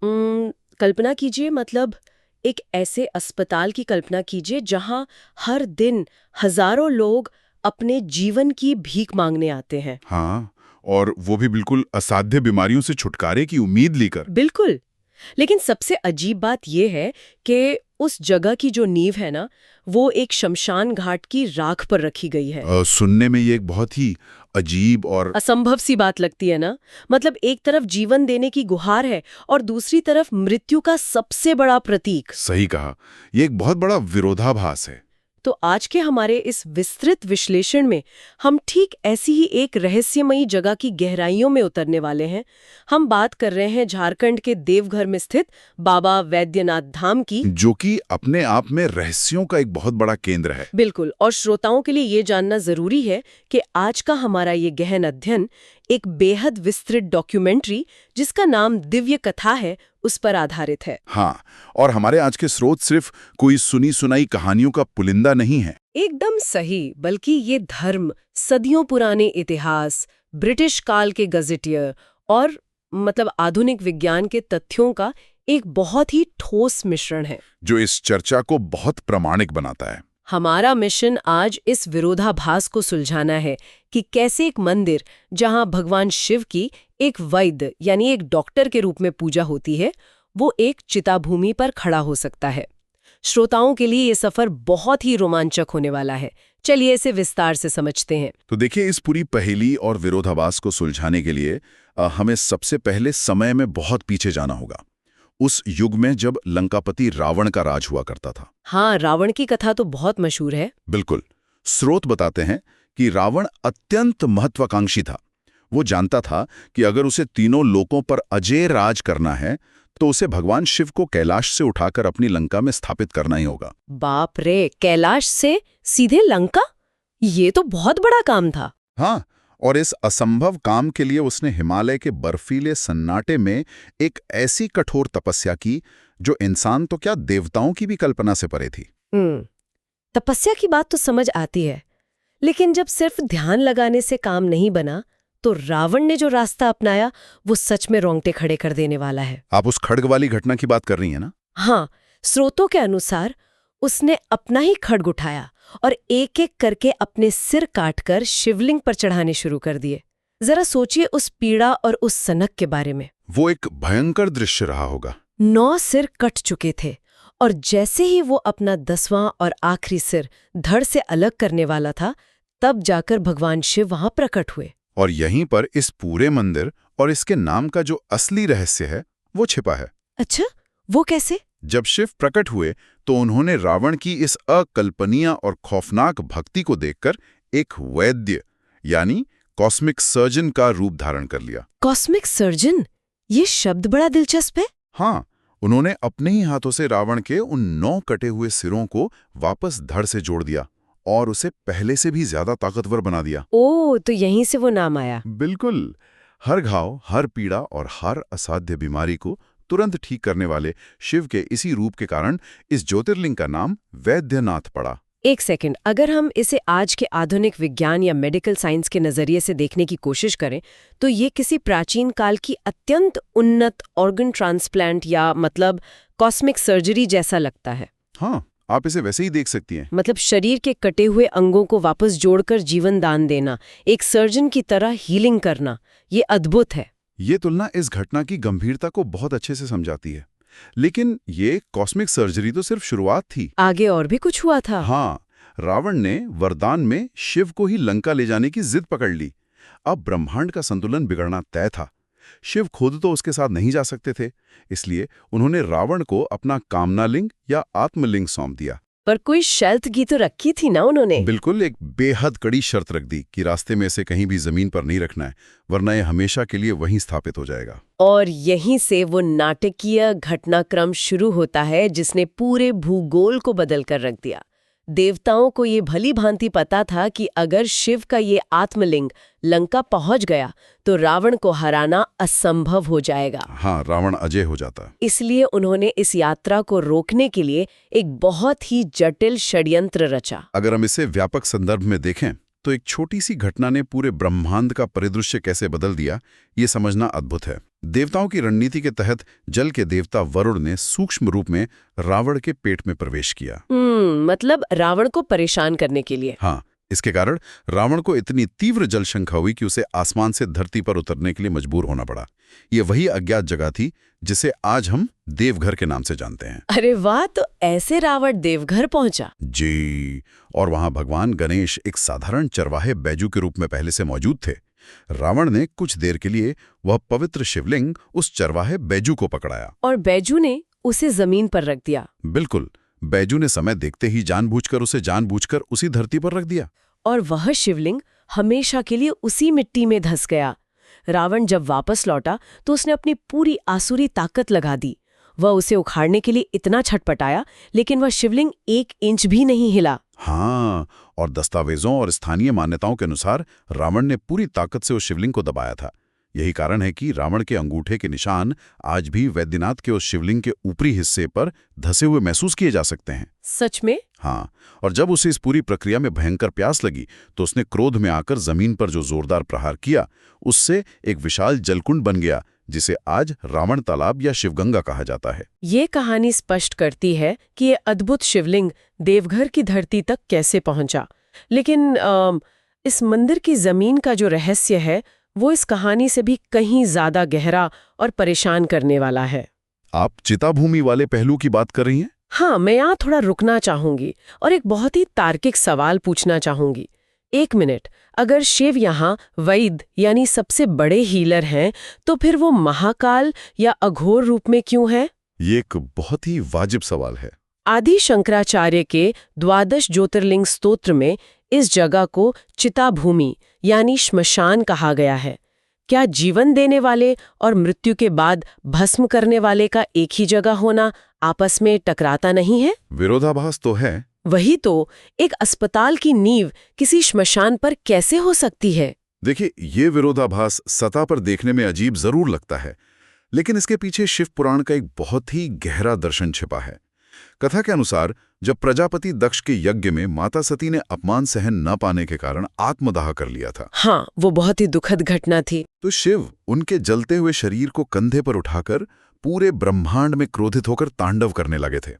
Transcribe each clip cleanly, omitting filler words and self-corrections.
कल्पना कीजिए, मतलब एक ऐसे अस्पताल की कल्पना कीजिए जहां हर दिन हजारों लोग अपने जीवन की भीख मांगने आते हैं। हाँ, और वो भी बिल्कुल असाध्य बीमारियों से छुटकारे की उम्मीद लेकर। बिल्कुल। लेकिन सबसे अजीब बात यह है कि उस जगह की जो नींव है ना, वो एक शमशान घाट की राख पर रखी गई है। सुनने में ये एक बहुत ही अजीब और असंभव सी बात लगती है ना। मतलब एक तरफ जीवन देने की गुहार है और दूसरी तरफ मृत्यु का सबसे बड़ा प्रतीक। सही कहा, ये एक बहुत बड़ा विरोधाभास है। तो आज के हमारे इस विस्तृत विश्लेषण में हम ठीक ऐसी ही एक रहस्यमयी जगह की गहराइयों में उतरने वाले हैं। हम बात कर रहे हैं झारखंड के देवघर में स्थित बाबा वैद्यनाथ धाम की। जो कि अपने आप में रहस्यों का एक बहुत बड़ा केंद्र है। बिल्कुल, और श्रोताओं के लिए ये जानना जरूरी है कि आज का हमारा ये गहन अध्ययन एक बेहद विस्तृत डॉक्यूमेंट्री जिसका नाम दिव्य कथा है, उस पर आधारित है। हाँ, और हमारे आज के स्रोत सिर्फ कोई सुनी सुनाई कहानियों का पुलिंदा नहीं है। एकदम सही, बल्कि ये धर्म, सदियों पुराने इतिहास, ब्रिटिश काल के गजेटियर और मतलब आधुनिक विज्ञान के तथ्यों का एक बहुत ही ठोस मिश्रण है, जो इस चर्चा को बहुत प्रामाणिक बनाता है। हमारा मिशन आज इस विरोधाभास को सुलझाना है कि कैसे एक मंदिर जहां भगवान शिव की एक वैद्य यानी एक डॉक्टर के रूप में पूजा होती है, वो एक चिताभूमि पर खड़ा हो सकता है। श्रोताओं के लिए ये सफर बहुत ही रोमांचक होने वाला है। चलिए इसे विस्तार से समझते हैं। तो देखिए, इस पूरी पहेली और विरोधाभास को सुलझाने के लिए हमें सबसे पहले समय में बहुत पीछे जाना होगा। उस युग में जब लंकापति रावण का राज हुआ करता था। हाँ, रावण की कथा तो बहुत मशहूर है। बिल्कुल। स्रोत बताते हैं कि रावण अत्यंत महत्वाकांक्षी था। वो जानता था कि अगर उसे तीनों लोकों पर अजेय राज करना है तो उसे भगवान शिव को कैलाश से उठाकर अपनी लंका में स्थापित करना ही होगा। बाप रे, कैलाश से सीधे लंका? ये तो बहुत बड़ा काम था। हाँ, और इस असंभव काम के लिए उसने हिमालय के बर्फीले सन्नाटे में एक ऐसी कठोर तपस्या की जो इंसान तो क्या, देवताओं की भी कल्पना से परे थी। तपस्या की बात तो समझ आती है, लेकिन जब सिर्फ ध्यान लगाने से काम नहीं बना तो रावण ने जो रास्ता अपनाया वो सच में रोंगटे खड़े कर देने वाला है। आप उस खड्ग वाली घटना की बात कर रही हैं ना? हाँ, स्रोतों के अनुसार उसने अपना ही खड्ग उठाया और एक एक करके अपने सिर काटकर शिवलिंग पर चढ़ाने शुरू कर दिए। जरा सोचिए उस पीड़ा और उस सनक के बारे में। वो एक भयंकर दृश्य रहा होगा। 9 सिर कट चुके थे और जैसे ही वो अपना 10वां और आखिरी सिर धड़ से अलग करने वाला था, तब जाकर भगवान शिव वहां प्रकट हुए। और यहीं पर इस पूरे मंदिर और इसके नाम का जो असली रहस्य है वो छिपा है। अच्छा, वो कैसे? जब शिव प्रकट हुए तो उन्होंने रावण की इस अकल्पनीय और खौफनाक भक्ति को देखकर एक वैद्य यानी कॉस्मिक सर्जन का रूप धारण कर लिया। Cosmic surgeon? ये शब्द बड़ा दिलचस्प है। हाँ, उन्होंने अपने ही हाथों से रावण के उन 9 कटे हुए सिरों को वापस धड़ से जोड़ दिया और उसे पहले से भी ज्यादा ताकतवर बना दिया। ओह, तो यहीं से वो नाम आया। बिल्कुल। हर घाव, हर पीड़ा और हर असाध्य बीमारी को तुरंत ठीक करने वाले शिव के इसी रूप के कारण इस ज्योतिर्लिंग का नाम वैद्यनाथ पड़ा। एक सेकंड, अगर हम इसे आज के आधुनिक विज्ञान या मेडिकल साइंस के नजरिए से देखने की कोशिश करें तो ये किसी प्राचीन काल की अत्यंत उन्नत ऑर्गन ट्रांसप्लांट या मतलब कॉस्मिक सर्जरी जैसा लगता है। हाँ, आप इसे वैसे ही देख सकती हैं। मतलब शरीर के कटे हुए अंगों को वापस जोड़कर जीवन दान देना, एक सर्जन की तरह हीलिंग करना, ये अद्भुत है। ये तुलना इस घटना की गंभीरता को बहुत अच्छे से समझाती है। लेकिन ये कॉस्मिक सर्जरी तो सिर्फ शुरुआत थी। आगे और भी कुछ हुआ था। हाँ, रावण ने वरदान में शिव को ही लंका ले जाने की जिद पकड़ ली। अब ब्रह्मांड का संतुलन बिगड़ना तय था। शिव खुद तो उसके साथ नहीं जा सकते थे, इसलिए उन्होंने रावण को अपना कामनालिंग या आत्मलिंग सौंप दिया। पर कोई शर्त की तो रखी थी ना उन्होंने? बिल्कुल, एक बेहद कड़ी शर्त रख दी कि रास्ते में इसे कहीं भी जमीन पर नहीं रखना है, वरना यह हमेशा के लिए वहीं स्थापित हो जाएगा। और यहीं से वो नाटकीय घटनाक्रम शुरू होता है जिसने पूरे भूगोल को बदल कर रख दिया। देवताओं को ये भली भांति पता था कि अगर शिव का ये आत्मलिंग लंका पहुंच गया तो रावण को हराना असंभव हो जाएगा। हाँ, रावण अजय हो जाता। इसलिए उन्होंने इस यात्रा को रोकने के लिए एक बहुत ही जटिल षड्यंत्र रचा। अगर हम इसे व्यापक संदर्भ में देखें तो एक छोटी सी घटना ने पूरे ब्रह्मांड का परिदृश्य कैसे बदल दिया, ये समझना अद्भुत है। देवताओं की रणनीति के तहत जल के देवता वरुण ने सूक्ष्म रूप में रावण के पेट में प्रवेश किया। मतलब रावण को परेशान करने के लिए। हाँ, इसके कारण रावण को इतनी तीव्र जल शंका हुई कि उसे आसमान से धरती पर उतरने के लिए मजबूर होना पड़ा। ये वही अज्ञात जगह थी जिसे आज हम देवघर के नाम से जानते हैं। अरे वाह, तो ऐसे रावण देवघर पहुंचा? जी, और वहां भगवान गणेश एक साधारण चरवाहे बैजू के रूप में पहले से मौजूद थे। रावण ने कुछ देर के लिए वह पवित्र शिवलिंग उस चरवाहे बैजू को पकड़ाया और बैजू ने उसे जमीन पर रख दिया। बिल्कुल, बैजू ने समय देखते ही जानबूझकर उसी धरती पर रख दिया। और वह शिवलिंग हमेशा के लिए उसी मिट्टी में धंस गया। रावण जब वापस लौटा तो उसने अपनी पूरी आसुरी ताकत लगा दी। वह उसे उखाड़ने के लिए इतना छटपटाया, लेकिन वह शिवलिंग 1 इंच भी नहीं हिला। हाँ, और दस्तावेजों और स्थानीय मान्यताओं के अनुसार रावण ने पूरी ताकत से उस शिवलिंग को दबाया था। यही कारण है कि रावण के अंगूठे के निशान आज भी वैद्यनाथ के उस शिवलिंग के ऊपरी हिस्से पर धसे हुए महसूस किए जा सकते हैं। सच में? हाँ, और जब उसे इस पूरी प्रक्रिया में भयंकर प्यास लगी तो उसने क्रोध में आकर जमीन पर जो जोरदार प्रहार किया, उससे एक विशाल जलकुंड बन गया, जिसे आज रावण तालाब या शिवगंगा कहा जाता है। ये कहानी स्पष्ट करती है कि ये अद्भुत शिवलिंग देवघर की धरती तक कैसे पहुंचा। लेकिन इस मंदिर की जमीन का जो रहस्य है, वो इस कहानी से भी कहीं ज्यादा गहरा और परेशान करने वाला है। आप चिताभूमि वाले पहलू की बात कर रही हैं? हाँ, मैं यहाँ थोड़ा रुकना चाहूंगी और एक बहुत ही तार्किक सवाल पूछना चाहूंगी। 1 मिनट, अगर शिव यहाँ वैद्य यानी सबसे बड़े हीलर हैं, तो फिर वो महाकाल या अघोर रूप में क्यों है? ये एक बहुत ही वाजिब सवाल है। आदि शंकराचार्य के 12 ज्योतिर्लिंग स्तोत्र में इस जगह को चिताभूमि यानी श्मशान कहा गया है। क्या जीवन देने वाले और मृत्यु के बाद भस्म करने वाले का एक ही जगह होना आपस में टकराता नहीं है? विरोधाभास तो है। वही तो, एक अस्पताल की नींव किसी श्मशान पर कैसे हो सकती है? देखिए, ये विरोधाभास सतह पर देखने में अजीब जरूर लगता है, लेकिन इसके पीछे शिव पुराण का एक बहुत ही गहरा दर्शन छिपा है। कथा के अनुसार जब प्रजापति दक्ष के यज्ञ में माता सती ने अपमान सहन न पाने के कारण आत्मदाह कर लिया था। हाँ, वो बहुत ही दुखद घटना थी। तो शिव उनके जलते हुए शरीर को कंधे पर उठाकर पूरे ब्रह्मांड में क्रोधित होकर तांडव करने लगे थे।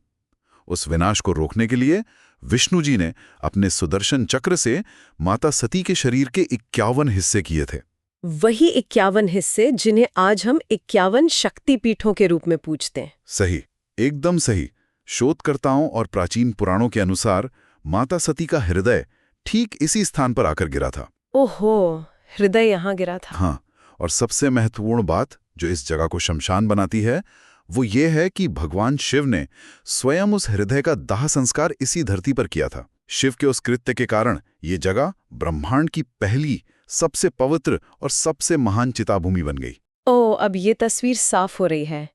उस विनाश को रोकने के लिए विष्णु जी ने अपने सुदर्शन चक्र से माता सती के शरीर के 51 हिस्से किए थे। वही 51 हिस्से जिन्हें आज हम 51 शक्तिपीठों के रूप में पूजते हैं। सही, एकदम सही। शोधकर्ताओं और प्राचीन पुराणों के अनुसार माता सती का हृदय ठीक इसी स्थान पर आकर गिरा था। ओहो, हृदय यहाँ गिरा था। हाँ, और सबसे महत्वपूर्ण बात जो इस जगह को शमशान बनाती है, वो ये है कि भगवान शिव ने स्वयं उस हृदय का दाह संस्कार इसी धरती पर किया था। शिव के उस कृत्य के कारण ये जगह ब्रह्मांड की पहली, सबसे पवित्र और सबसे महान चिताभूमि बन गई। ओह, अब ये तस्वीर साफ हो रही है।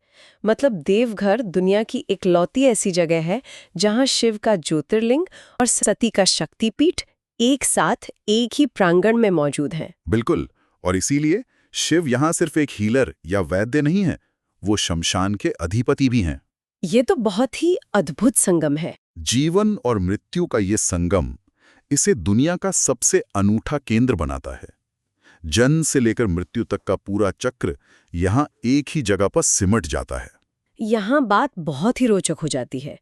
मतलब देवघर दुनिया की इकलौती ऐसी जगह है जहां शिव का ज्योतिर्लिंग और सती का शक्तिपीठ एक साथ एक ही प्रांगण में मौजूद हैं। बिल्कुल, और इसीलिए शिव यहाँ सिर्फ एक हीलर या वैद्य नहीं है, वो शमशान के अधिपति भी हैं। ये तो बहुत ही अद्भुत संगम है। जीवन और मृत्यु का ये संगम इसे दुनिया का सबसे अनूठा केंद्र बनाता है। जन्म से लेकर मृत्यु तक का पूरा चक्र यहाँ एक ही जगह पर सिमट जाता है। यहाँ बात बहुत ही रोचक हो जाती है,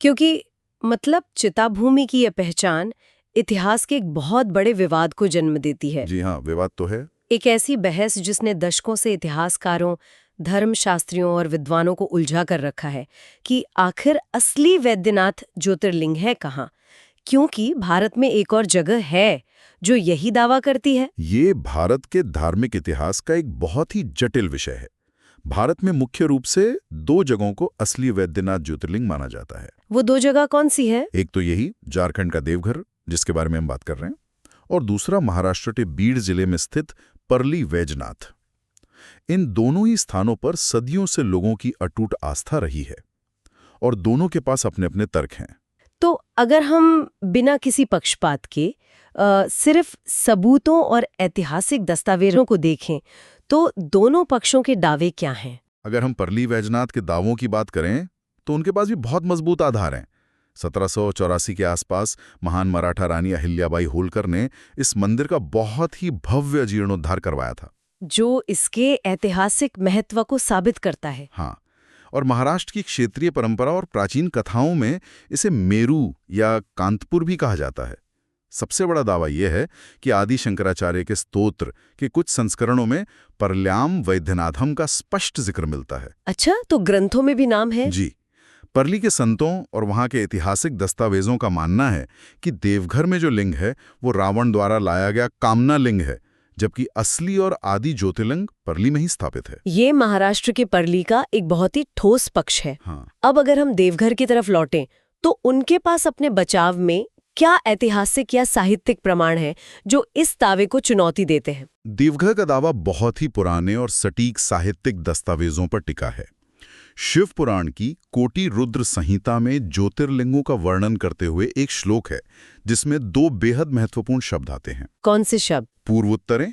क्योंकि मतलब चिताभूमि की यह पहचान इतिहास के एक बहुत बड़े विवाद को जन्म देती है। जी हाँ, विवाद तो है। एक ऐसी बहस जिसने दशकों से इतिहासकारों, धर्मशास्त्रियों और विद्वानों को उलझा कर रखा है कि आखिर असली वैद्यनाथ ज्योतिर्लिंग है कहाँ, क्योंकि भारत में एक और जगह है जो यही दावा करती है। ये भारत के धार्मिक इतिहास का एक बहुत ही जटिल विषय है। भारत में मुख्य रूप से 2 जगहों को असली वैद्यनाथ ज्योतिर्लिंग माना जाता है। वो 2 जगह कौन सी है? एक तो यही झारखंड का देवघर, जिसके बारे में हम बात कर रहे हैं, और दूसरा महाराष्ट्र के बीड जिले में स्थित परली वैजनाथ। इन दोनों ही स्थानों पर सदियों से लोगों की अटूट आस्था रही है और दोनों के पास अपने अपने तर्क हैं। तो अगर हम बिना किसी पक्षपात के सिर्फ सबूतों और ऐतिहासिक दस्तावेजों को देखें तो दोनों पक्षों के दावे क्या हैं? अगर हम परली वैजनाथ के दावों की बात करें तो उनके पास भी बहुत मजबूत आधार हैं। 1784 के आसपास महान मराठा रानी अहिल्याबाई होलकर ने इस मंदिर का बहुत ही भव्य जीर्णोद्धार करवाया था, जो इसके ऐतिहासिक महत्व को साबित करता है। हाँ, और महाराष्ट्र की क्षेत्रीय परंपरा और प्राचीन कथाओं में इसे मेरू या कांतपुर भी कहा जाता है। सबसे बड़ा दावा यह है कि आदि शंकराचार्य के स्तोत्र के कुछ संस्करणों में परल्याम वैद्यनाथम का स्पष्ट जिक्र मिलता है। अच्छा, तो ग्रंथों में भी नाम है? जी, परली के संतों और वहां के ऐतिहासिक दस्तावेजों का मानना है कि देवघर में जो लिंग है वो रावण द्वारा लाया गया कामना लिंग है, जबकि असली और आदि ज्योतिर्लिंग परली में ही स्थापित है। ये महाराष्ट्र के परली का एक बहुत ही ठोस पक्ष है। हाँ। अब अगर हम देवघर की तरफ लौटें तो उनके पास अपने बचाव में क्या ऐतिहासिक या साहित्यिक प्रमाण है जो इस दावे को चुनौती देते हैं? देवघर का दावा बहुत ही पुराने और सटीक साहित्यिक दस्तावेजों पर टिका है। शिव पुराण की कोटि रुद्र संहिता में ज्योतिर्लिंगों का वर्णन करते हुए एक श्लोक है जिसमें 2 बेहद महत्वपूर्ण शब्द आते हैं। कौन से शब्द? पूर्वोत्तरे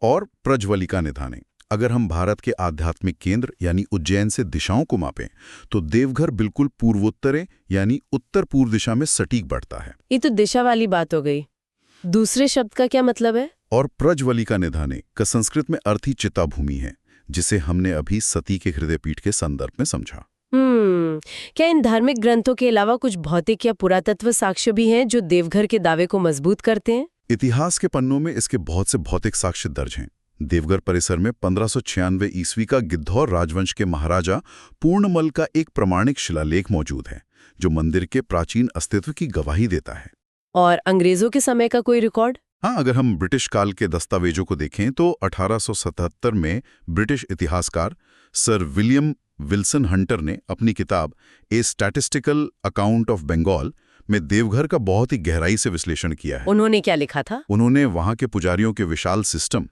और प्रज्वलिका निधाने। अगर हम भारत के आध्यात्मिक केंद्र यानी उज्जैन से दिशाओं को मापें तो देवघर बिल्कुल पूर्वोत्तरे यानी उत्तर पूर्व दिशा में सटीक बढ़ता है। ये तो दिशा वाली बात हो गई। दूसरे शब्द का क्या मतलब है? और प्रज्वलिका निधाने का संस्कृत में अर्थ ही चिता भूमि है, जिसे हमने अभी सती के हृदयपीठ के संदर्भ में समझा। क्या इन धार्मिक ग्रंथों के अलावा कुछ भौतिक या पुरातत्व साक्ष्य भी हैं जो देवघर के दावे को मजबूत करते हैं? इतिहास के पन्नों में इसके बहुत से भौतिक साक्ष्य दर्ज हैं। देवघर परिसर में 1596 ईस्वी का गिद्धौर राजवंश के महाराजा पूर्णमल का एक प्रमाणिक शिलालेख मौजूद है जो मंदिर के प्राचीन अस्तित्व की गवाही देता है। और अंग्रेजों के समय का कोई रिकॉर्ड? हाँ, अगर हम ब्रिटिश काल के दस्तावेजों को देखें तो 1877 में ब्रिटिश इतिहासकार सर विलियम विल्सन हंटर ने अपनी किताब a statistical account of Bengal में देवघर का बहुत ही गहराई से विश्लेषण किया है। उन्होंने क्या लिखा था? उन्होंने वहां के पुजारियों के विशाल सिस्टम,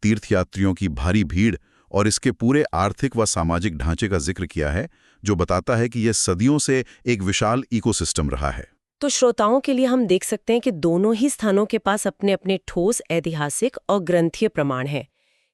तीर्थयात्रियों की भारी भीड़ और इसके पूरे आर्थिक व सामाजिक ढांचे का जिक्र किया है, जो बताता है कि यह सदियों से एक विशाल इकोसिस्टम रहा है। तो श्रोताओं के लिए हम देख सकते हैं कि दोनों ही स्थानों के पास अपने अपने ठोस ऐतिहासिक और ग्रंथीय प्रमाण हैं।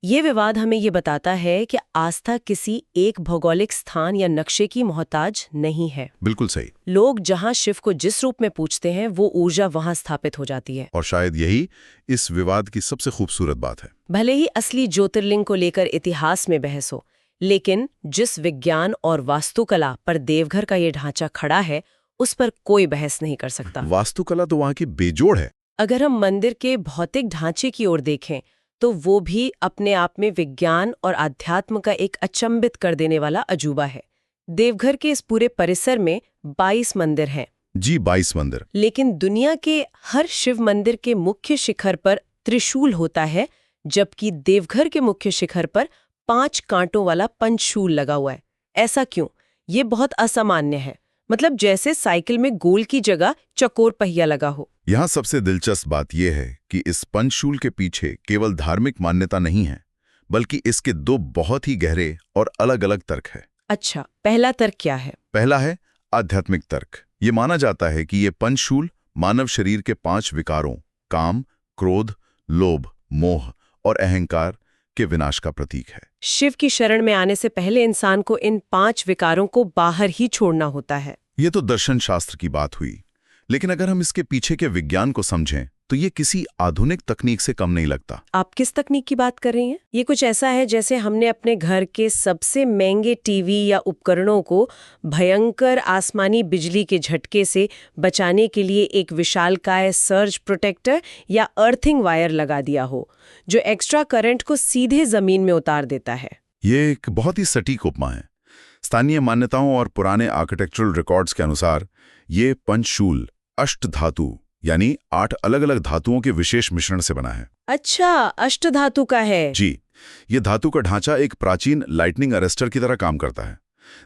ये विवाद हमें ये बताता है कि आस्था किसी एक भौगोलिक स्थान या नक्शे की मोहताज नहीं है। बिल्कुल सही। लोग जहां शिव को जिस रूप में पूजते हैं वो ऊर्जा वहां स्थापित हो जाती है। और शायद यही इस विवाद की सबसे खूबसूरत बात है। भले ही असली ज्योतिर्लिंग को लेकर इतिहास में बहस हो, लेकिन जिस विज्ञान और वास्तुकला पर देवघर का ये ढांचा खड़ा है उस पर कोई बहस नहीं कर सकता। वास्तुकला तो वहां की बेजोड़ है। अगर हम मंदिर के भौतिक ढांचे की ओर देखें तो वो भी अपने आप में विज्ञान और आध्यात्म का एक अचंभित कर देने वाला अजूबा है। देवघर के इस पूरे परिसर में 22 मंदिर हैं। जी, 22 मंदिर। लेकिन दुनिया के हर शिव मंदिर के मुख्य शिखर पर त्रिशूल होता है, जबकि देवघर के मुख्य शिखर पर 5 कांटों वाला पंचशूल लगा हुआ है। ऐसा क्यों? ये बहुत असामान्य है। मतलब जैसे साइकिल में गोल की जगह चकोर पहिया लगा हो। यहाँ सबसे दिलचस्प बात यह है कि इस पंचशूल के पीछे केवल धार्मिक मान्यता नहीं है, बल्कि इसके 2 बहुत ही गहरे और अलग-अलग तर्क है। अच्छा, पहला तर्क क्या है? पहला है आध्यात्मिक तर्क। ये माना जाता है कि ये पंचशूल मानव शरीर के 5 विकारों काम, क्रोध, लोभ, मोह और अहंकार के विनाश का प्रतीक है। शिव की शरण में आने से पहले इंसान को इन 5 विकारों को बाहर ही छोड़ना होता है। ये तो दर्शन शास्त्र की बात हुई, लेकिन अगर हम इसके पीछे के विज्ञान को समझें तो ये किसी आधुनिक तकनीक से कम नहीं लगता। आप किस तकनीक की बात कर रही हैं? ये कुछ ऐसा है जैसे हमने अपने घर के सबसे महंगे टीवी या उपकरणों को भयंकर आसमानी बिजली के झटके से बचाने के लिए एक विशालकाय सर्ज प्रोटेक्टर या अर्थिंग वायर लगा दिया हो, जो एक्स्ट्रा करंट को सीधे जमीन में उतार देता है। ये एक बहुत ही सटीक उपमा है। स्थानीय मान्यताओं और पुराने आर्किटेक्चरल रिकॉर्ड्स के अनुसार ये पंचशूल अष्टधातु यानी 8 अलग-अलग धातुओं के विशेष मिश्रण से बना है। अच्छा, अष्टधातु का है। जी, ये धातु का ढांचा एक प्राचीन लाइटनिंग अरेस्टर की तरह काम करता है।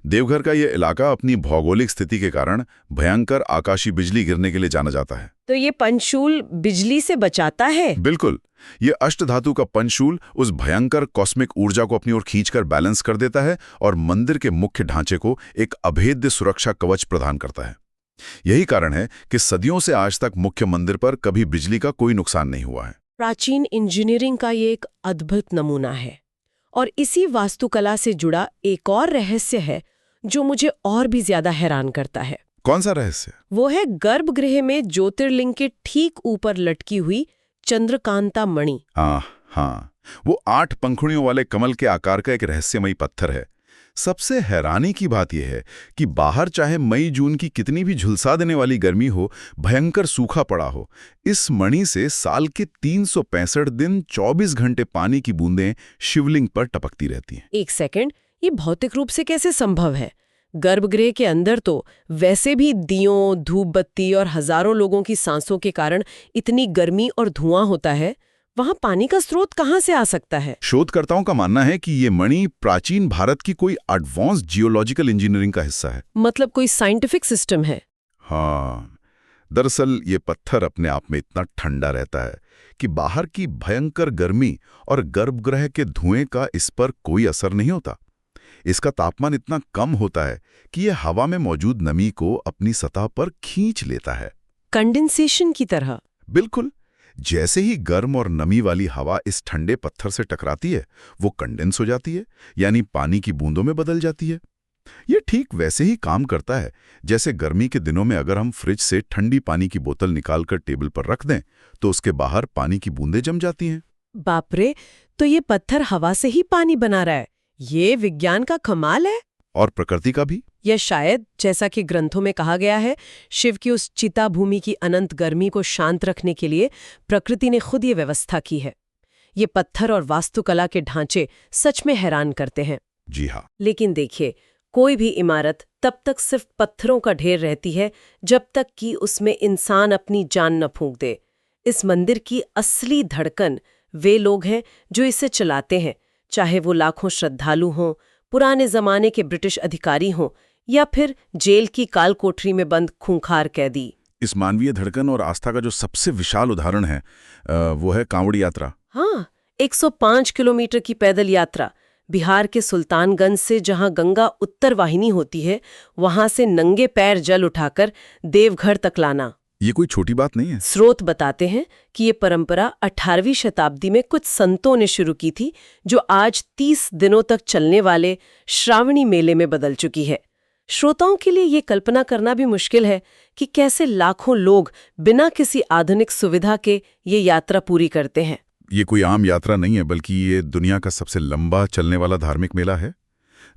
देवघर का ये इलाका अपनी भौगोलिक स्थिति के कारण भयंकर आकाशीय बिजली गिरने के लिए जाना जाता है। तो ये पंचशूल बिजली से बचाता है? बिल्कुल। ये अष्टधातु का पंचशूल उस भयंकर कॉस्मिक ऊर्जा को अपनी ओर खींचकर बैलेंस कर देता है और मंदिर के मुख्य ढांचे को एक अभेद्य सुरक्षा कवच प्रदान करता है। यही कारण है कि सदियों से आज तक मुख्य मंदिर पर कभी बिजली का कोई नुकसान नहीं हुआ है। प्राचीन इंजीनियरिंग का ये एक अद्भुत नमूना है। और इसी वास्तुकला से जुड़ा एक और रहस्य है जो मुझे और भी ज्यादा हैरान करता है। कौन सा रहस्य? वो है गर्भगृह में ज्योतिर्लिंग के ठीक ऊपर लटकी हुई चंद्रकांता मणि। हाँ, वो 8 पंखुड़ियों वाले कमल के आकार का एक रहस्यमयी पत्थर है। सबसे हैरानी की बात यह है कि बाहर चाहे मई जून की कितनी भी झुलसा देने वाली गर्मी हो, भयंकर सूखा पड़ा हो, इस मणि से साल के 365 दिन 24 घंटे पानी की बूंदें शिवलिंग पर टपकती रहती हैं। एक सेकंड, ये भौतिक रूप से कैसे संभव है? गर्भगृह के अंदर तो वैसे भी दियों, धूप बत्ती और हजारों लोगों की सांसों के कारण इतनी गर्मी और धुआं होता है, वहां पानी का स्रोत कहां से आ सकता है? शोधकर्ताओं का मानना है कि ये मणि प्राचीन भारत की कोई एडवांस जियोलॉजिकल इंजीनियरिंग का हिस्सा है। मतलब कोई साइंटिफिक सिस्टम है? हाँ, दरअसल ये पत्थर अपने आप में इतना ठंडा रहता है कि बाहर की भयंकर गर्मी और गर्भगृह के धुएं का इस पर कोई असर नहीं होता। इसका तापमान इतना कम होता है कि ये हवा में मौजूद नमी को अपनी सतह पर खींच लेता है। कंडेंसेशन की तरह? बिल्कुल। जैसे ही गर्म और नमी वाली हवा इस ठंडे पत्थर से टकराती है, वो कंडेंस हो जाती है, यानी पानी की बूंदों में बदल जाती है। ये ठीक वैसे ही काम करता है जैसे गर्मी के दिनों में अगर हम फ्रिज से ठंडी पानी की बोतल निकालकर टेबल पर रख दें तो उसके बाहर पानी की बूंदें जम जाती हैं। बाप रे, तो ये पत्थर हवा से ही पानी बना रहा है। ये विज्ञान का कमाल है। और प्रकृति का भी। यह शायद, जैसा कि ग्रंथों में कहा गया है, शिव की उस चिता भूमि की अनंत गर्मी को शांत रखने के लिए प्रकृति ने खुद ये व्यवस्था की है। ये पत्थर और वास्तुकला के ढांचे सच में हैरान करते हैं। जी हाँ। लेकिन देखिए, कोई भी इमारत तब तक सिर्फ पत्थरों का ढेर रहती है जब तक कि उसमें इंसान अपनी जान न फूंक दे। इस मंदिर की असली धड़कन वे लोग हैं जो इसे चलाते हैं, चाहे वो लाखों श्रद्धालु हों, पुराने जमाने के ब्रिटिश अधिकारी हों या फिर जेल की काल कोठरी में बंद खूंखार कैदी। इस मानवीय धड़कन और आस्था का जो सबसे विशाल उदाहरण है वो है कांवड़ यात्रा। हाँ, 105 किलोमीटर की पैदल यात्रा बिहार के सुल्तानगंज से, जहां गंगा उत्तर वाहिनी होती है, वहां से नंगे पैर जल उठाकर देवघर तक लाना। ये कोई छोटी बात नहीं है। स्रोत बताते हैं कि ये परंपरा 18वीं शताब्दी में कुछ संतों ने शुरू की थी, जो आज 30 दिनों तक चलने वाले श्रावणी मेले में बदल चुकी है। श्रोताओं के लिए ये कल्पना करना भी मुश्किल है कि कैसे लाखों लोग बिना किसी आधुनिक सुविधा के ये यात्रा पूरी करते हैं। ये कोई आम यात्रा नहीं है, बल्कि ये दुनिया का सबसे लंबा चलने वाला धार्मिक मेला है।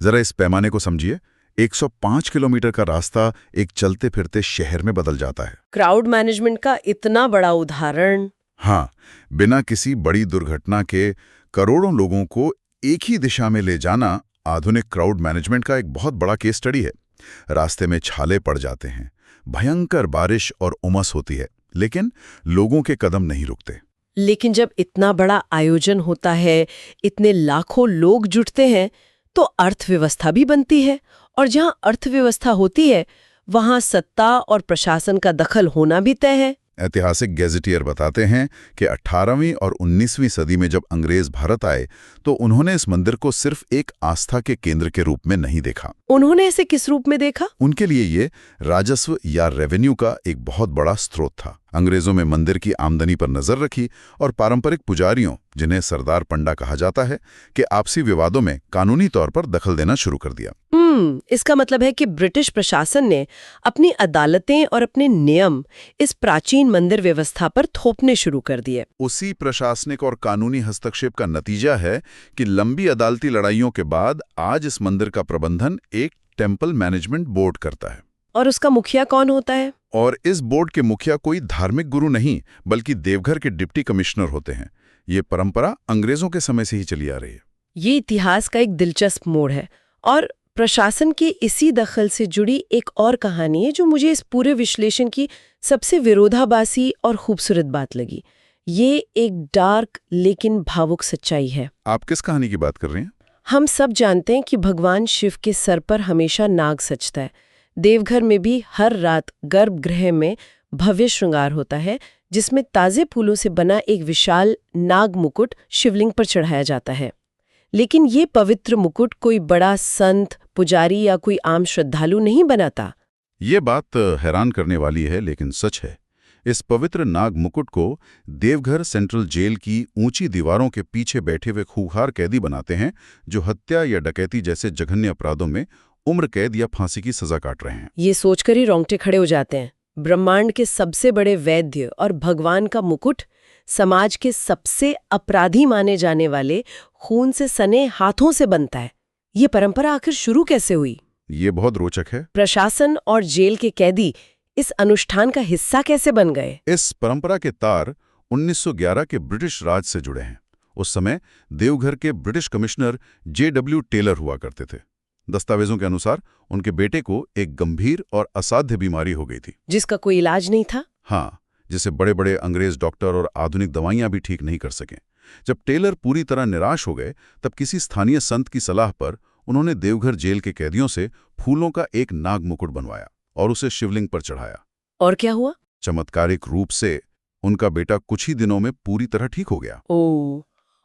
जरा इस पैमाने को समझिए। 105 किलोमीटर का रास्ता एक चलते फिरते शहर में बदल जाता है। क्राउड मैनेजमेंट का इतना बड़ा उदाहरण। हाँ, बिना किसी बड़ी दुर्घटना के करोड़ों लोगों को एक ही दिशा में ले जाना आधुनिक क्राउड मैनेजमेंट का एक बहुत बड़ा केस स्टडी है। रास्ते में छाले पड़ जाते हैं, भयंकर बारिश और उमस होती है, लेकिन लोगों के कदम नहीं रुकते। लेकिन जब इतना बड़ा आयोजन होता है, इतने लाखों लोग जुटते हैं, तो अर्थव्यवस्था भी बनती है। और जहां अर्थव्यवस्था होती है, वहां सत्ता और प्रशासन का दखल होना भी तय है। ऐतिहासिक गैजेटियर बताते हैं कि 18वीं और 19वीं सदी में जब अंग्रेज भारत आए तो उन्होंने इस मंदिर को सिर्फ एक आस्था के केंद्र के रूप में नहीं देखा। उन्होंने इसे किस रूप में देखा? उनके लिए ये राजस्व या रेवेन्यू का एक बहुत बड़ा स्रोत था। अंग्रेजों में मंदिर की आमदनी पर नजर रखी और पारंपरिक पुजारियों, जिन्हें सरदार पंडा कहा जाता है, के आपसी विवादों में कानूनी तौर पर दखल देना शुरू कर दिया। इसका मतलब है कि ब्रिटिश प्रशासन ने अपनी अदालतें और अपने नियम इस प्राचीन मंदिर व्यवस्था पर थोपने शुरू कर दिए। उसी प्रशासनिक और कानूनी हस्तक्षेप का नतीजा है कि लंबी अदालती लड़ाइयों के बाद आज इस मंदिर का प्रबंधन एक टेम्पल मैनेजमेंट बोर्ड करता है। और उसका मुखिया कौन होता है? और इस बोर्ड के मुखिया कोई धार्मिक गुरु नहीं, बल्कि देवघर के डिप्टी कमिश्नर होते हैं। ये परंपरा अंग्रेजों के समय से ही चली आ रही है। ये इतिहास का एक दिलचस्प मोड़ है। और प्रशासन के इसी दखल से जुड़ी एक और कहानी है जो मुझे इस पूरे विश्लेषण की सबसे विरोधाभासी और खूबसूरत बात लगी। ये एक डार्क लेकिन भावुक सच्चाई है। आप किस कहानी की बात कर रहे हैं? हम सब जानते हैं कि भगवान शिव के सर पर हमेशा नाग सजता है। देवघर में भी हर रात गर्भगृह में भव्य श्रृंगार होता है, जिसमें ताजे फूलों से बना एक विशाल नाग मुकुट शिवलिंग पर चढ़ाया जाता है। लेकिन ये पवित्र मुकुट कोई बड़ा संत, पुजारी या कोई आम श्रद्धालु नहीं बनाता। ये बात हैरान करने वाली है, लेकिन सच है। इस पवित्र नाग मुकुट को देवघर सेंट्रल जेल की ऊंची दीवारों के पीछे बैठे हुए खूंखार कैदी बनाते हैं, जो हत्या या डकैती जैसे जघन्य अपराधों में उम्र कैद या फांसी की सजा काट रहे हैं। ये सोचकर ही रोंगटे खड़े हो जाते हैं। ब्रह्मांड के सबसे बड़े वैद्य और भगवान का मुकुट समाज के सबसे अपराधी माने जाने वाले खून से सने हाथों से बनता है। ये परंपरा आखिर शुरू कैसे हुई? ये बहुत रोचक है। प्रशासन और जेल के कैदी इस अनुष्ठान का हिस्सा कैसे बन गए? इस परंपरा के तार 1911 के ब्रिटिश राज से जुड़े हैं। उस समय देवघर के ब्रिटिश कमिश्नर J.W. टेलर हुआ करते थे। दस्तावेजों के अनुसार उनके बेटे को एक गंभीर और असाध्य बीमारी हो गई थी, जिसका कोई इलाज नहीं था। हाँ, जिसे बड़े बड़े अंग्रेज डॉक्टर और आधुनिक दवाइयां भी ठीक नहीं कर सकें। जब टेलर पूरी तरह निराश हो गए, तब किसी स्थानीय संत की सलाह पर उन्होंने देवघर जेल के कैदियों से फूलों का एक नाग मुकुट बनवाया और उसे शिवलिंग पर चढ़ाया। और क्या हुआ? चमत्कारिक रूप से उनका बेटा कुछ ही दिनों में पूरी तरह ठीक हो गया। ओह,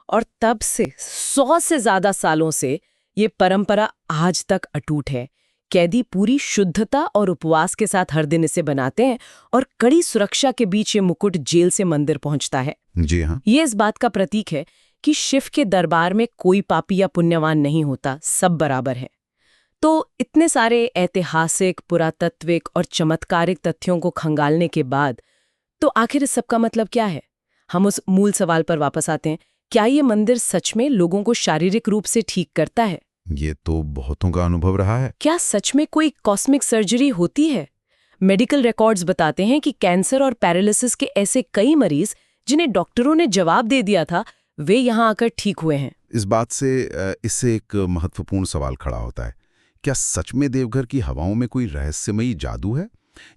और तब से 100 से ज्यादा सालों से ये परंपरा आज तक अटूट है। कैदी पूरी शुद्धता और उपवास के साथ हर दिन इसे बनाते हैं और कड़ी सुरक्षा के बीच ये मुकुट जेल से मंदिर पहुंचता है। जी हाँ, ये इस बात का प्रतीक है कि शिव के दरबार में कोई पापी या पुण्यवान नहीं होता, सब बराबर है। तो इतने सारे ऐतिहासिक, पुरातत्विक और चमत्कारिक तथ्यों को खंगालने के बाद तो आखिर इस सब का मतलब क्या है? हम उस मूल सवाल पर वापस आते हैं। क्या ये मंदिर सच में लोगों को शारीरिक रूप से ठीक करता है? ये तो बहुतों का अनुभव रहा है। क्या सच में कोई कॉस्मिक सर्जरी होती है? मेडिकल रिकॉर्ड्स बताते हैं कि कैंसर और पैरालिसिस के ऐसे कई मरीज जिन्हें डॉक्टरों ने जवाब दे दिया था, वे यहाँ आकर ठीक हुए हैं। इस बात से इससे एक महत्वपूर्ण सवाल खड़ा होता है, क्या सच में देवघर की हवाओं में कोई रहस्यमयी जादू है,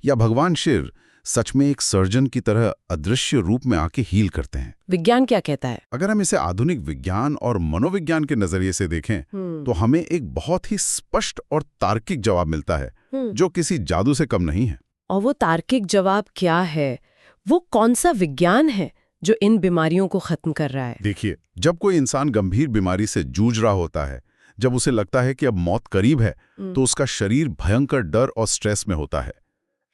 या भगवान शिव सच में एक सर्जन की तरह अदृश्य रूप में आके हील करते हैं? विज्ञान क्या कहता है? अगर हम इसे आधुनिक विज्ञान और मनोविज्ञान के नजरिए से देखें तो हमें एक बहुत ही स्पष्ट और तार्किक जवाब मिलता है, जो किसी जादू से कम नहीं है। और वो तार्किक जवाब क्या है? वो कौन सा विज्ञान है जो इन बीमारियों को खत्म कर रहा है? देखिए, जब कोई इंसान गंभीर बीमारी से जूझ रहा होता है, जब उसे लगता है कि अब मौत करीब है, तो उसका शरीर भयंकर डर और स्ट्रेस में होता है।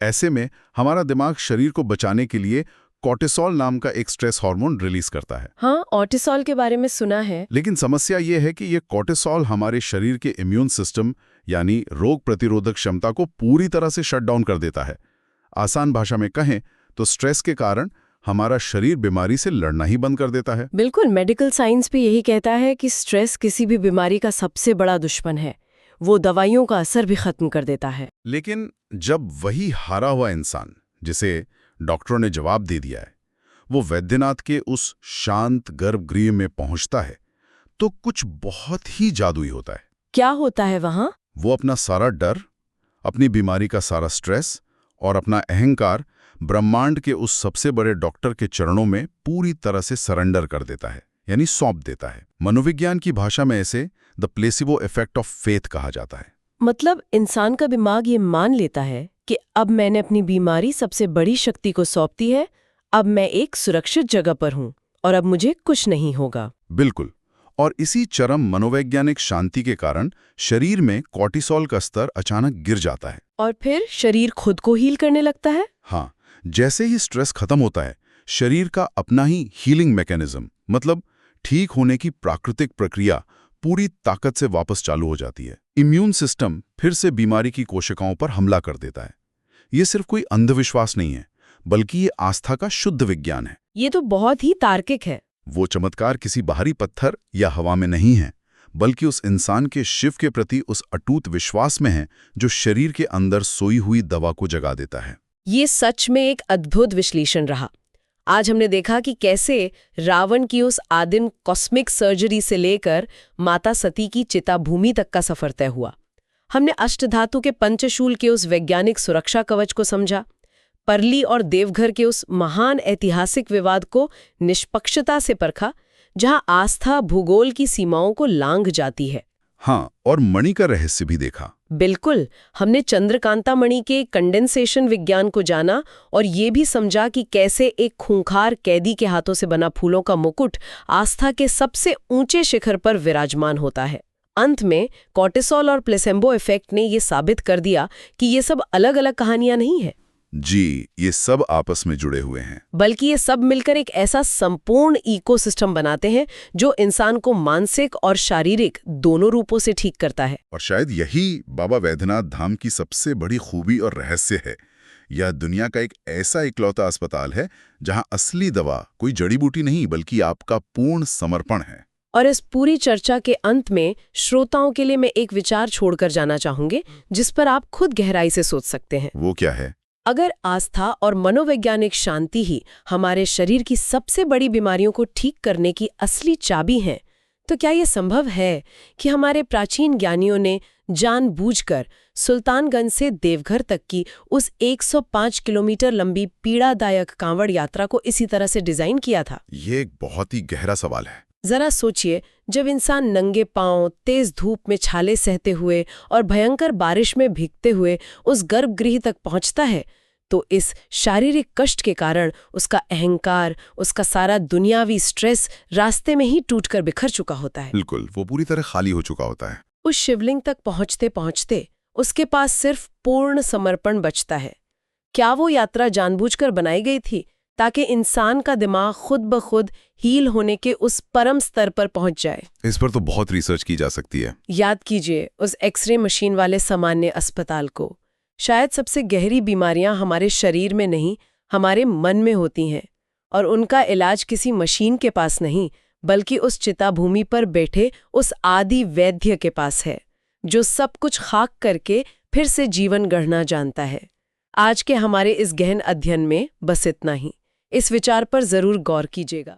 ऐसे में हमारा दिमाग शरीर को बचाने के लिए कॉर्टिसोल नाम का एक स्ट्रेस हार्मोन रिलीज करता है। हाँ, कॉर्टिसोल के बारे में सुना है। लेकिन समस्या ये है कि ये कॉर्टिसोल हमारे शरीर के इम्यून सिस्टम यानी रोग प्रतिरोधक क्षमता को पूरी तरह से शट डाउन कर देता है। आसान भाषा में कहें तो स्ट्रेस के कारण हमारा शरीर बीमारी से लड़ना ही बंद कर देता है। बिल्कुल, मेडिकल साइंस भी यही कहता है कि स्ट्रेस किसी भी बीमारी का सबसे बड़ा दुश्मन है। वो दवाइयों का असर भी खत्म कर देता है। लेकिन जब वही हारा हुआ इंसान, जिसे डॉक्टरों ने जवाब दे दिया है, वो वैद्यनाथ के उस शांत गर्भगृह में पहुंचता है, तो कुछ बहुत ही जादुई होता है। क्या होता है वहां? वो अपना सारा डर, अपनी बीमारी का सारा स्ट्रेस और अपना अहंकार ब्रह्मांड के उस सबसे बड़े डॉक्टर के चरणों में पूरी तरह से सरेंडर कर देता है, यानी सौंप देता है। मनोविज्ञान की भाषा में इसे the placebo effect of faith कहा जाता है। मतलब इंसान का दिमाग ये मान लेता है कि अब मैंने अपनी बीमारी सबसे बड़ी शक्ति को सौंप दी है, अब मैं एक सुरक्षित जगह पर हूं और अब मुझे कुछ नहीं होगा। बिल्कुल, और इसी चरम मनोवैज्ञानिक शांति के कारण शरीर में कॉर्टिसोल का स्तर अचानक गिर जाता है और फिर शरीर खुद को हील करने लगता है। हाँ, जैसे ही स्ट्रेस खत्म होता है, शरीर का अपना ही हीलिंग मैकेनिज्म, मतलब ठीक होने की प्राकृतिक प्रक्रिया पूरी ताकत से वापस चालू हो जाती है। इम्यून सिस्टम फिर से बीमारी की कोशिकाओं पर हमला कर देता है। ये सिर्फ कोई अंधविश्वास नहीं है, बल्कि ये आस्था का शुद्ध विज्ञान है। ये तो बहुत ही तार्किक है। वो चमत्कार किसी बाहरी पत्थर या हवा में नहीं है, बल्कि उस इंसान के शिव के प्रति उस अटूट विश्वास में है जो शरीर के अंदर सोई हुई दवा को जगा देता है। ये सच में एक अद्भुत विश्लेषण रहा। आज हमने देखा कि कैसे रावण की उस आदिम कॉस्मिक सर्जरी से लेकर माता सती की चिता भूमि तक का सफर तय हुआ। हमने अष्टधातु के पंचशूल के उस वैज्ञानिक सुरक्षा कवच को समझा, परली और देवघर के उस महान ऐतिहासिक विवाद को निष्पक्षता से परखा, जहां आस्था भूगोल की सीमाओं को लांघ जाती है। हाँ, और मणि का रहस्य भी देखा। बिल्कुल, हमने चंद्रकांता मणि के कंडेंसेशन विज्ञान को जाना और ये भी समझा कि कैसे एक खूंखार कैदी के हाथों से बना फूलों का मुकुट आस्था के सबसे ऊंचे शिखर पर विराजमान होता है। अंत में कॉर्टिसोल और प्लेसेबो इफेक्ट ने ये साबित कर दिया कि ये सब अलग अलग कहानियां नहीं है। जी, ये सब आपस में जुड़े हुए हैं। बल्कि ये सब मिलकर एक ऐसा संपूर्ण इकोसिस्टम बनाते हैं जो इंसान को मानसिक और शारीरिक दोनों रूपों से ठीक करता है। और शायद यही बाबा वैद्यनाथ धाम की सबसे बड़ी खूबी और रहस्य है। यह दुनिया का एक ऐसा इकलौता अस्पताल है जहां असली दवा कोई जड़ी बूटी नहीं बल्कि आपका पूर्ण समर्पण है। और इस पूरी चर्चा के अंत में श्रोताओं के लिए मैं एक विचार छोड़कर जाना चाहूंगी जिस पर आप खुद गहराई से सोच सकते हैं। वो क्या है? अगर आस्था और मनोवैज्ञानिक शांति ही हमारे शरीर की सबसे बड़ी बीमारियों को ठीक करने की असली चाबी हैं, तो क्या ये संभव है कि हमारे प्राचीन ज्ञानियों ने जानबूझकर सुल्तानगंज से देवघर तक की उस 105 किलोमीटर लंबी पीड़ादायक कांवड़ यात्रा को इसी तरह से डिजाइन किया था? ये एक बहुत ही गहरा सवाल है। जरा सोचिए, जब इंसान नंगे पांव तेज धूप में छाले सहते हुए और भयंकर बारिश में भीगते हुए उस गर्भगृह तक पहुंचता है, तो इस शारीरिक कष्ट के कारण उसका अहंकार, उसका सारा दुनियावी स्ट्रेस रास्ते में ही टूटकर बिखर चुका होता है। बिल्कुल, वो पूरी तरह खाली हो चुका होता है। उस शिवलिंग तक पहुंचते पहुंचते उसके पास सिर्फ पूर्ण समर्पण बचता है। क्या वो यात्रा जानबूझकर बनाई गई थी ताकि इंसान का दिमाग खुद ब खुद हील होने के उस परम स्तर पर पहुंच जाए? इस पर तो बहुत रिसर्च की जा सकती है। याद कीजिए उस एक्सरे मशीन वाले सामान्य अस्पताल को। शायद सबसे गहरी बीमारियां हमारे शरीर में नहीं, हमारे मन में होती हैं, और उनका इलाज किसी मशीन के पास नहीं बल्कि उस चिताभूमि पर बैठे उस आदि वैद्य के पास है, जो सब कुछ खाक करके फिर से जीवन गढ़ना जानता है। आज के हमारे इस गहन अध्ययन में बस इतना ही। इस विचार पर जरूर गौर कीजिएगा।